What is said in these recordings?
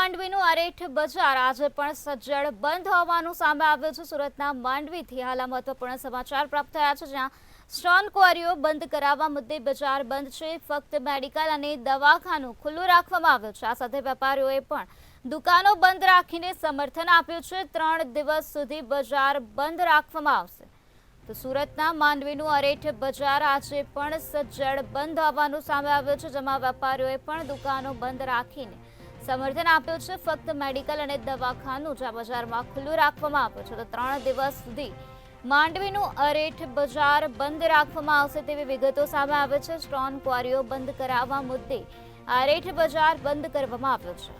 માંડવીનું અરેઠ બજાર આજે પણ સજ્જડ બંધ હોવાનું સામે આવ્યું છે। સુરતના માંડવીથી હાલ મહત્વપૂર્ણ સમાચાર પ્રાપ્ત થયા છે, જ્યાં સ્ટોન ક્વોરીઓ બંધ કરાવવા મુદ્દે બજાર બંધ છે। ફક્ત મેડિકલ અને દવાખાનું ખુલ્લું રાખવામાં આવ્યું છે। આ સાથે વેપારીઓએ પણ દુકાનો બંધ રાખીને સમર્થન આપ્યું છે। 3 દિવસ સુધી બજાર બંધ રાખવામાં આવશે। તો સુરતના માંડવીનું અરેઠ બજાર આજે પણ સજ્જડ બંધ હોવાનું સામે આવ્યું છે, જેમાં વેપારીઓએ પણ દુકાનો બંધ રાખીને સમર્થન આપ્યું છે। ફક્ત મેડિકલ અને દવાખાનું જ આ બજારમાં ખુલ્લું રાખવામાં આવ્યું છે। તો 3 દિવસ સુધી માંડવીનું અરેઠ બજાર બંધ રાખવામાં આવશે તેવી વિગતો સામે આવે છે। સ્ટોન ક્વોરીઓ બંધ કરાવવા મુદ્દે અરેઠ બજાર બંધ કરવામાં આવ્યો છે।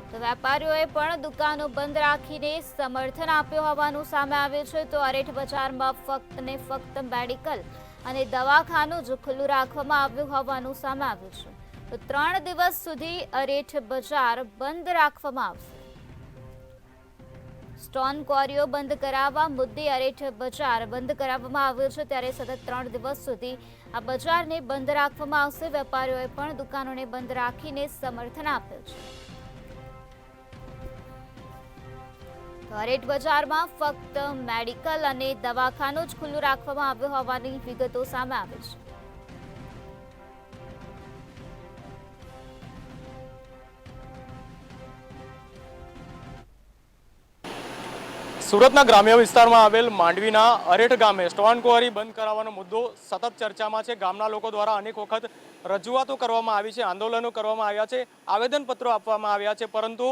તો વેપારીઓએ પણ દુકાનો બંધ રાખીને સમર્થન આપ્યું હોવાનું સામે આવ્યું છે। તો અરેઠ બજારમાં ફક્ત ને ફક્ત મેડિકલ અને દવાખાનું જ ખુલ્લું રાખવામાં આવ્યું હોવાનું સામે આવ્યું છે। તો 3 દિવસ સુધી અરેઠ બજાર બંધ રાખવામાં આવશે। સ્ટોન ક્વોરીઓ બંધ કરાવવા મુદ્દે અરેઠ બજાર બંધ કરાવવામાં આવ્યું છે, ત્યારે સતત 3 દિવસ સુધી આ બજારને બંધ રાખવામાં આવશે। વેપારીઓએ પણ દુકાનોને બંધ રાખીને સમર્થન આપ્યું છે। તો અરેઠ બજારમાં ફક્ત મેડિકલ અને દવાખાનું જ ખુલ્લું રાખવામાં આવ્યું હોવાની વિગતો સામે આવી છે। સુરતના ગ્રામ્ય વિસ્તારમાં આવેલ માંડવીના અરેઠ ગામે સ્ટોન ક્વોરી બંધ કરાવવાનો મુદ્દો સતત ચર્ચામાં છે। ગામના લોકો દ્વારા અનેક વખત રજૂઆતો કરવામાં આવી છે, આંદોલનો કરવામાં આવ્યા છે, આવેદનપત્રો આપવામાં આવ્યા છે, પરંતુ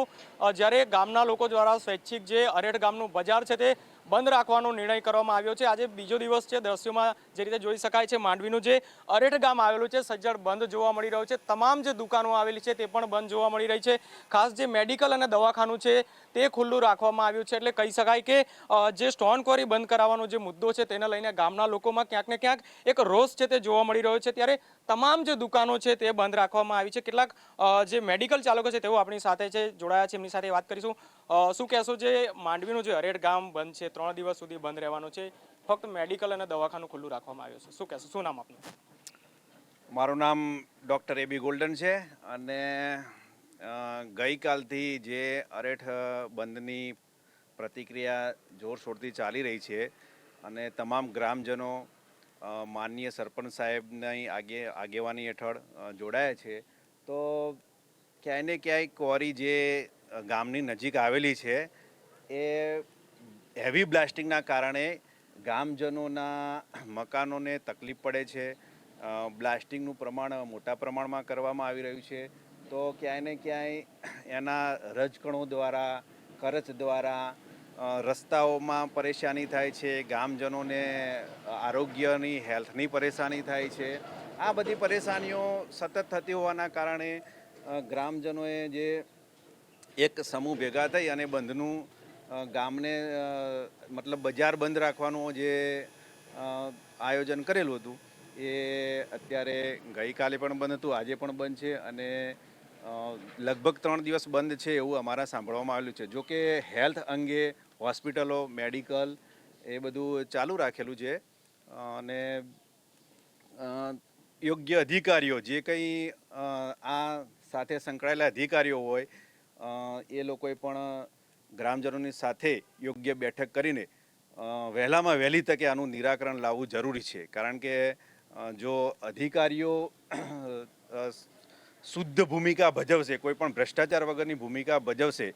જ્યારે ગામના લોકો દ્વારા સ્વૈચ્છિક જે અરેઠ ગામનું બજાર છે તે બંધ રાખવાનો નિર્ણય કરવામાં આવ્યો છે। આજે બીજો દિવસ છે। દ્રશ્યોમાં જે રીતે જોઈ શકાય છે, માંડવીનું જે અરેઠ ગામ આવેલું છે સજ્જડ બંધ જોવા મળી રહ્યું છે। તમામ જે દુકાનો આવેલી છે તે પણ બંધ જોવા મળી રહી છે। ખાસ જે મેડિકલ અને દવાખાનું છે તે ખુલ્લું રાખવામાં આવ્યું છે। એટલે કહી શકાય કે જે સ્ટોન ક્વોરી બંધ કરાવવાનો જે મુદ્દો છે તેને લઈને ગામના લોકોમાં ક્યાંક ને ક્યાંક એક રોષ છે તે જોવા મળી રહ્યો છે। ત્યારે તમામ જે દુકાનો છે તે બંધ રાખવામાં આવી છે। કેટલાક જે મેડિકલ ચાલકો છે તેઓ આપણી સાથે છે, જોડાયા છે, એમની સાથે વાત કરીશું। શું કહેશો, જે માંડવીનું જે અરેઠ ગામ બંધ છે, 3 દિવસ સુધી બંધ રહેવાનું છે, ફક્ત મેડિકલ અને દવાખાનું ખુલ્લું રાખવામાં આવ્યું છે, શું કહેશો, શું નામ આપનું? મારું નામ ડૉક્ટર એબી ગોલ્ડન છે અને ગઈકાલથી જે અરેઠ બંધની પ્રતિક્રિયા જોરશોરથી ચાલી રહી છે અને તમામ ગ્રામજનો માનનીય સરપંચ સાહેબની આગેવાની હેઠળ જોડાયા છે। તો ક્યાંય ને ક્યાંય ક્વોરી જે ગામની નજીક આવેલી છે એ હેવી બ્લાસ્ટિંગના કારણે ગામજનોના મકાનોને તકલીફ પડે છે। બ્લાસ્ટિંગનું પ્રમાણ મોટા પ્રમાણમાં કરવામાં આવી રહ્યું છે। તો ક્યાંય ને ક્યાંય એના રજકણો દ્વારા, કરચ દ્વારા રસ્તાઓમાં પરેશાની થાય છે, ગામજનોને આરોગ્યની, હેલ્થની પરેશાની થાય છે। આ બધી પરેશાનીઓ સતત થતી હોવાના કારણે ગ્રામજનોએ જે એક સમૂહ ભેગા થઈ અને બંધનું ગામને મતલબ બજાર બંધ રાખવાનું જે આયોજન કરેલું હતું એ અત્યારે ગઈકાલે પણ બંધ હતું, આજે પણ બંધ છે અને લગભગ 3 દિવસ બંધ છે એવું અમારા સાંભળવામાં આવેલું છે। જો કે હેલ્થ અંગે હોસ્પિટલો, મેડિકલ એ બધું ચાલુ રાખેલું છે અને યોગ્ય અધિકારીઓ જે કંઈ આ સાથે સંકળાયેલા અધિકારીઓ હોય એ લોકોએ પણ ગ્રામજનોની સાથે યોગ્ય બેઠક કરીને વહેલામાં વહેલી તકે આનું નિરાકરણ લાવવું જરૂરી છે। કારણ કે જો અધિકારીઓ શુદ્ધ ભૂમિકા ભજવશે, કોઈ પણ ભ્રષ્ટાચાર વગરની ભૂમિકા ભજવશે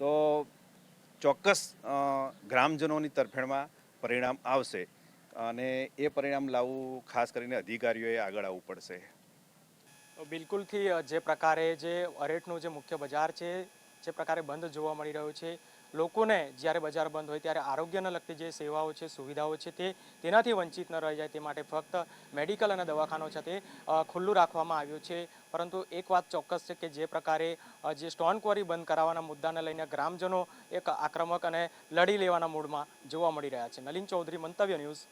તો ચોક્કસ ગ્રામજનોની તરફેણમાં પરિણામ આવશે અને એ પરિણામ લાવવું ખાસ કરીને અધિકારીઓએ આગળ આવવું પડશે। બિલકુલથી જે પ્રકારે જે અરેઠનું જે મુખ્ય બજાર છે જે પ્રકારે બંધ જોવા મળી રહ્યું છે, લોકોને જ્યારે બજાર બંધ હોય ત્યારે આરોગ્યને લગતી જે સેવાઓ છે, સુવિધાઓ છે તેનાથી વંચિત ન રહી જાય તે માટે ફક્ત મેડિકલ અને દવાખાનો છે તે ખુલ્લું રાખવામાં આવ્યું છે। પરંતુ એક વાત ચોક્કસ છે કે જે પ્રકારે જે સ્ટોન ક્વોરી બંધ કરાવવાના મુદ્દાને લઈને ગ્રામજનો એક આક્રમક અને લડી લેવાના મૂડમાં જોવા મળી રહ્યા છે। નલિન ચૌધરી, મંતવ્ય ન્યૂઝ,